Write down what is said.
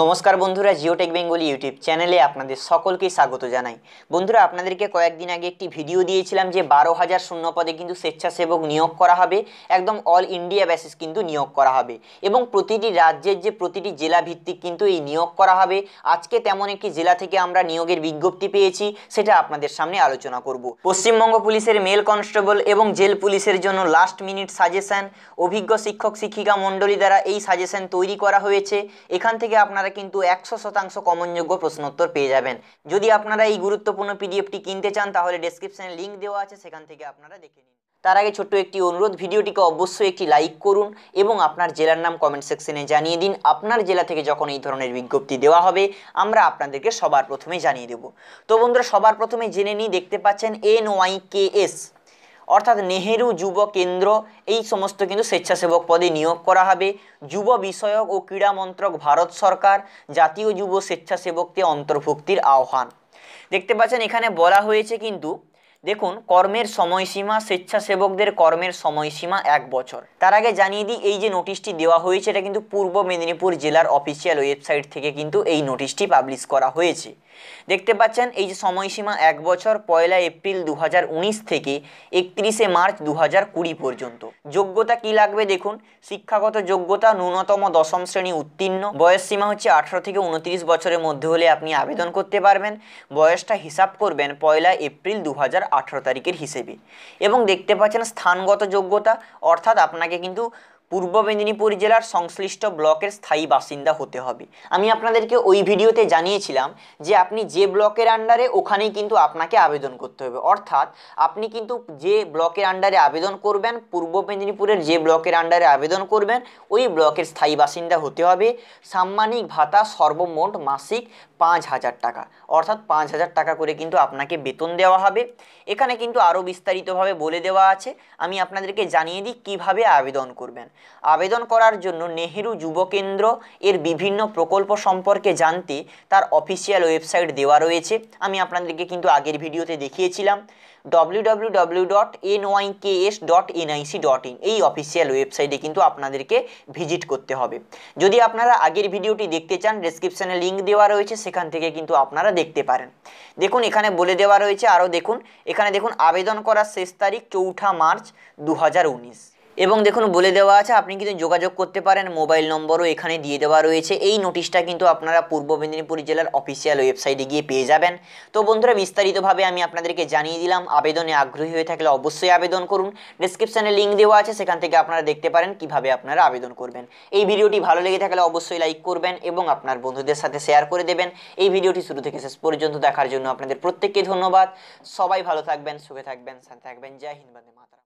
নমস্কার বন্ধুরা, Geotech Bengali YouTube চ্যানেলে আপনাদের সকলকে স্বাগত জানাই। বন্ধুরা, আপনাদেরকে কয়েকদিন আগে একটি ভিডিও দিয়েছিলাম যে 12,000 শূন্য পদে কিন্তু স্বেচ্ছাসেবক নিয়োগ করা হবে, একদম অল ইন্ডিয়া বেসিস কিন্তু নিয়োগ করা হবে এবং প্রতিটি রাজ্যের যে প্রতিটি জেলা ভিত্তিক কিন্তু এই নিয়োগ করা হবে। আজকে তেমন একটি জেলা থেকে আমরা নিয়োগের বিজ্ঞপ্তি পেয়েছি, সেটা আপনাদের সামনে আলোচনা করব। পশ্চিমবঙ্গ পুলিশের মেল কনস্টেবল এবং জেল পুলিশের জন্য লাস্ট মিনিট সাজেশন অভিজ্ঞ শিক্ষক শিক্ষিকা মণ্ডলী দ্বারা এই সাজেশন তৈরি করা হয়েছে। এখান থেকে আপনারা কিন্তু 100% কমনযোগ্য প্রশ্নোত্তর পেয়ে যাবেন। যদি আপনারা এই গুরুত্বপূর্ণ পিডিএফটি কিনতে চান তাহলে ডেসক্রিপশনে লিঙ্ক দেওয়া আছে, সেখান থেকে আপনারা দেখে নিন। তার আগে ছোট্ট একটি অনুরোধ, ভিডিওটিকে অবশ্যই একটি লাইক করুন এবং আপনার জেলার নাম কমেন্ট সেকশনে জানিয়ে দিন। আপনার জেলা থেকে যখন এই ধরনের বিজ্ঞপ্তি দেওয়া হবে আমরা আপনাদেরকে সবার প্রথমে জানিয়ে দেব। তো বন্ধুরা, সবার প্রথমে জেনে নিই। দেখতে পাচ্ছেন NYKS অর্থাৎ নেহেরু যুব কেন্দ্র, এই সমস্ত কিন্তু স্বেচ্ছাসেবক পদে নিয়োগ করা হবে। যুব বিষয়ক ও ক্রীড়া মন্ত্রক, ভারত সরকার, জাতীয় যুব স্বেচ্ছাসেবককে অন্তর্ভুক্তির আহ্বান। দেখতে পাচ্ছেন এখানে বলা হয়েছে কিন্তু দেখুন, কর্মের সময়সীমা, স্বেচ্ছাসেবকদের কর্মের সময়সীমা 1 বছর। তার আগে জানিয়ে দিই, এই যে নোটিশটি দেওয়া হয়েছে এটা কিন্তু পূর্ব মেদিনীপুর জেলার অফিসিয়াল ওয়েবসাইট থেকে কিন্তু এই নোটিশটি পাবলিশ করা হয়েছে। দেখতে পাচ্ছেন এই যে সময়সীমা 1 বছর, 1 এপ্রিল 2019 থেকে 31 মার্চ 2020 পর্যন্ত। যোগ্যতা কি লাগবে দেখুন, শিক্ষাগত যোগ্যতা ন্যূনতম 10ম শ্রেণী উত্তীর্ণ, বয়স সীমা হচ্ছে 18 থেকে 29 বছরের মধ্যে হলে আপনি আবেদন করতে পারবেন। বয়সটা হিসাব করবেন 1 এপ্রিল 2018 তারিখের হিসেবে। এবং দেখতে পাচ্ছেন স্থানগত যোগ্যতা, অর্থাৎ আপনাকে কিন্তু পূর্ব মেদিনীপুর জেলার সংশ্লিষ্ট ব্লকের স্থায়ী বাসিন্দা হতে হবে। আমি আপনাদেরকে ওই ভিডিওতে জানিয়েছিলাম যে আপনি যে ব্লকের আন্ডারে ওখানেই কিন্তু আপনাকে আবেদন করতে হবে। অর্থাৎ আপনি কিন্তু যে ব্লকের আন্ডারে আবেদন করবেন, পূর্ব মেদিনীপুরের যে ব্লকের আন্ডারে আবেদন করবেন ওই ব্লকের স্থায়ী বাসিন্দা হতে হবে। সাম্মানিক ভাতা সর্বমোট মাসিক 5,000 টাকা, অর্থাৎ 5,000 টাকা করে কিন্তু আপনাকে বেতন দেওয়া হবে। এখানে কিন্তু আরও বিস্তারিতভাবে বলে দেওয়া আছে। আমি আপনাদেরকে জানিয়ে দিই কীভাবে আবেদন করবেন। আবেদন করার জন্য নেহেরু যুব কেন্দ্র এর বিভিন্ন প্রকল্প সম্পর্কে জানতে তার অফিসিয়াল ওয়েবসাইট দেওয়া রয়েছে। আমি আপনাদেরকে কিন্তু আগের ভিডিওতে দেখিয়েছিলাম www.nykes.nic.in, এই অফিসিয়াল ওয়েবসাইটে কিন্তু আপনাদেরকে ভিজিট করতে হবে। যদি আপনারা আগের ভিডিওটি দেখতে চান, ডেসক্রিপশনে লিঙ্ক দেওয়া রয়েছে, সেখান থেকে কিন্তু আপনারা দেখতে পারেন। দেখুন এখানে বলে দেওয়া রয়েছে, আরও দেখুন এখানে দেখুন আবেদন করার শেষ তারিখ 4 মার্চ 2019 এবং দেখুন বলে দেওয়া আছে আপনি কিন্তু যোগাযোগ করতে পারেন, মোবাইল নম্বরও এখানে দিয়ে দেওয়া রয়েছে। এই নোটিশটা কিন্তু আপনারা পূর্ব মেদিনীপুর জেলার অফিসিয়াল ওয়েবসাইটে গিয়ে পেয়ে যাবেন। তো বন্ধুরা, বিস্তারিতভাবে আমি আপনাদেরকে জানিয়ে দিলাম। আবেদনে আগ্রহী হয়ে থাকলে অবশ্যই আবেদন করুন। ডেসক্রিপশনে লিঙ্ক দেওয়া আছে, সেখান থেকে আপনারা দেখতে পারেন কিভাবে আপনারা আবেদন করবেন। এই ভিডিওটি ভালো লেগে থাকলে অবশ্যই লাইক করবেন এবং আপনার বন্ধুদের সাথে শেয়ার করে দেবেন। এই ভিডিওটি শুরু থেকে শেষ পর্যন্ত দেখার জন্য আপনাদের প্রত্যেককে ধন্যবাদ। সবাই ভালো থাকবেন, সুখে থাকবেন, শান্তি থাকবেন। জয় হিন্দ, বন্দে মাতরম।